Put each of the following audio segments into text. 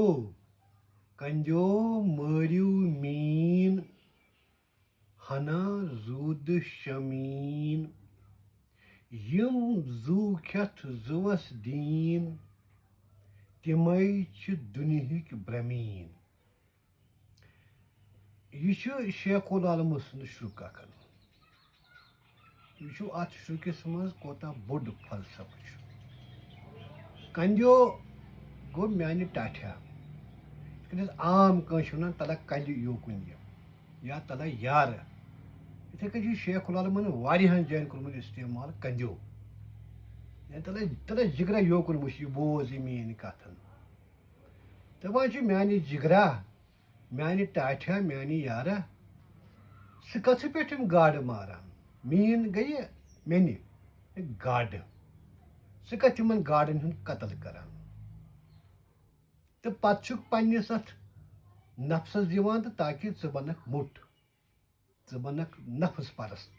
کنجو مٲرِو mean ہنا زوٗد شمیٖن یِم زُو کھٮ۪تھ زُوَس دیٖن تِمَے چھِ دُنہِکۍ برٛہمیٖن. یہ شیخ العالم سُنٛد شُک اکھ. وٕچھِو اَتھ شُکِس منٛز کوٗتاہ بوٚڑ فلسفہٕ چھُ. کنجو گوٚو میانہِ ٹاٹھیا. یِتھ کٔنۍ أسۍ عام کٲنٛسہِ چھِ وَنان تَلہ کنجہِ یوکُن یہِ یا تَلہ یارٕ. یِتھَے کٔنۍ چھُ شیخ العالمن واریاہن جاین کوٚرمُت استعمال کنجو. تَلہ جگرا یوکُن وٕچھ یہِ بوز یہِ میٲنۍ کتھ. دپان چھِ میانہِ جگرا میانہِ ٹاٹھیا میانہِ یارا ژٕ کَتھٕ پٮ۪ٹھ یِم گاڈٕ ماران. میٖن گٔیہِ مینہِ گاڈٕ. ژٕ کَتھ یِمن گاڈن ہُنٛد قتل کران. تہٕ پتہٕ چھُکھ پننِس اتھ نفسس دِوان تہٕ تاکہِ ژٕ بنکھ موٚٹ. ژٕ بنکھ نفس پرست.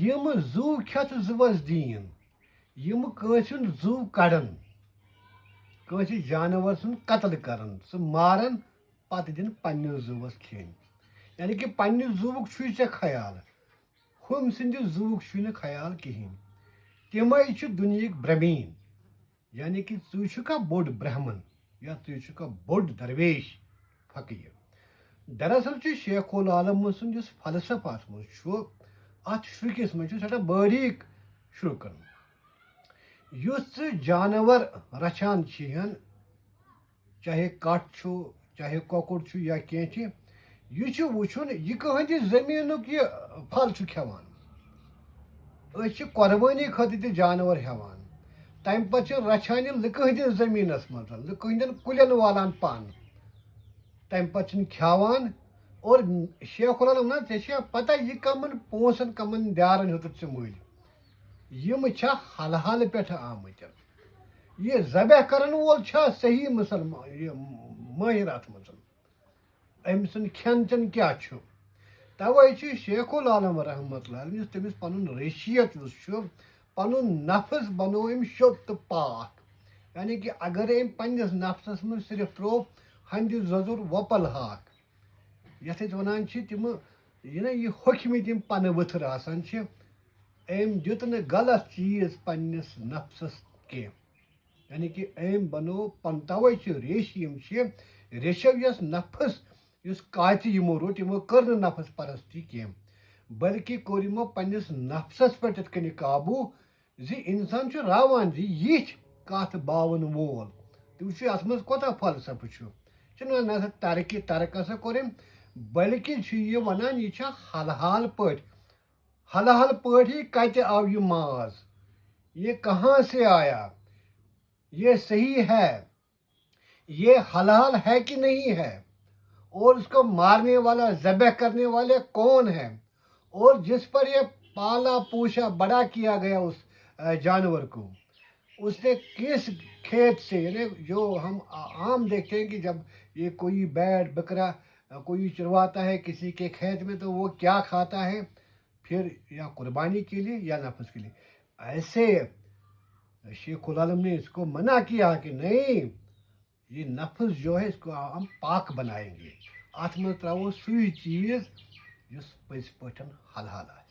یِم زُو کھٮ۪تھ زُوس دیٖن یِم کٲنٛسہِ ہُنٛد زُو کڑان کٲنٛسہِ جانور سُنٛد قتل کران سُہ ماران پتہٕ دِن پننِس زُوس کھٮ۪نۍ. یعنی کہِ پننہِ زُوُک چھُے ژےٚ خیال ہُمۍ سٕنٛدِ زُوُک چھُے نہٕ خیال کِہینۍ. تِمے چھِ دُنہِکۍ برٛہمیٖن. یعنی کہِ ژٕ چھُکھا بوٚڑ برہمن یا ژٕ چھُکھا بوٚڑ درویش فقیٖر. دراصل چھُ شیخ العالم سُنٛد یُس فلسفہٕ اتھ منٛز چھُ اتھ شُرکِس منٛز چھُ سٮ۪ٹھاہ باریٖک شُرکن. یُس ژٕ جانور رچھان چھِہن چاہے کٹھ چھُ چاہے کۄکُر چھُ یا کینٛہہ چھِ یہِ چھُ وٕچھُن یہِ کٕہٕنٛدِ زٔمیٖنُک یہِ پھل چھُ کھٮ۪وان. أسۍ چھِ قۄربٲنی خٲطرٕ تہِ جانور ہٮ۪وان. تمہِ پتہٕ چھِ رچھان یہِ لُکہٕ ہٕنٛدِس زٔمیٖنس منٛز لُکہٕ ہٕنٛدٮ۪ن کُلٮ۪ن والان پن. تمہِ پتہٕ چھِن کھٮ۪وان. اور شیخ العالم ونان ژےٚ چھےٚ پتہ یہِ کمن پونٛسن کمن دیارن ہیوٚتُتھ ژےٚ مٔلۍ. یِم چھا حلحالہٕ پٮ۪ٹھٕ آمٕتۍ. یہِ ذبح کرن وول چھا صحیح مُسلمان یہِ مٲہِر اتھ منٛز. أمۍ سُنٛد کھٮ۪ن چٮ۪ن کیٛاہ چھُ. توے چھُ شیخ العالم رحمتہ اللہ علیہ یُس تٔمِس پنُن ریشیت یُس چھُ پنُن نفس بنوو أمۍ شوٚد تہٕ پاک. یعنی کہِ اگرے أمۍ پننِس نفسس منٛز صرف تروو ہندِ زۄزُر وۄپل ہاکھ یتھ أسۍ ونان چھِ تِمہٕ یہِ ہوٚکھمٕتۍ یِم پنہٕ ؤتھٕر آسان چھِ. أمۍ دیُت نہٕ غلط چیٖز پننِس نفسس کینٛہہ. یعنی کہِ أمۍ بنوو توے چھِ ریشہِ یِم چھِ ریشو یۄس نفس یُس کاتہِ یِمو روٚٹ یِمو کٔر نہٕ نفس پرستی کینٛہہ بلکہِ کوٚر یِمو پننِس نفسس پٮ۪ٹھ یِتھ کٔنۍ قابوٗ زِ انسان چھُ راوان زِ یِتھۍ کتھ باوَن وول. تہٕ وٕچھِو اتھ منٛز کوتاہ فلسفہٕ چھُ. چھُنہٕ ونان نسا ترک ہسا کوٚر أمۍ بلکہِ چھُ یہِ ونان یہِ چھا حلحال پٲٹھۍ. حلحال پٲٹھی کتہِ آو یہِ ماز. یہ کہاں سے آیا. یہ صحیح ہے. یہ حلال ہے کہ نہیں ہے. اور اس کو مارنے والا ذبح کرنے والے کون ہیں. اور جس پر یہ پالا پوشا بڑا کیا گیا اس جانور کو اس نے کس کھیت سے یعنی جو ہم عام دیکھتے ہیں کہ جب یہ کوئی بیڑ بکرا کوئی چرواتا ہے کسی کے کھیت میں تو وہ کیا کھاتا ہے پھر یا قربانی کے لیے یا نفس کے لیے. ایسے شیخ العالم نے اس کو منع کیا کہ نہیں یہ نفس جو ہے اس کو ہم پاک بنائیں گے. اتھ منٛز ترٛاوو سُے چیٖز یُس پٔزۍ پٲٹھۍ حلحال آسہِ.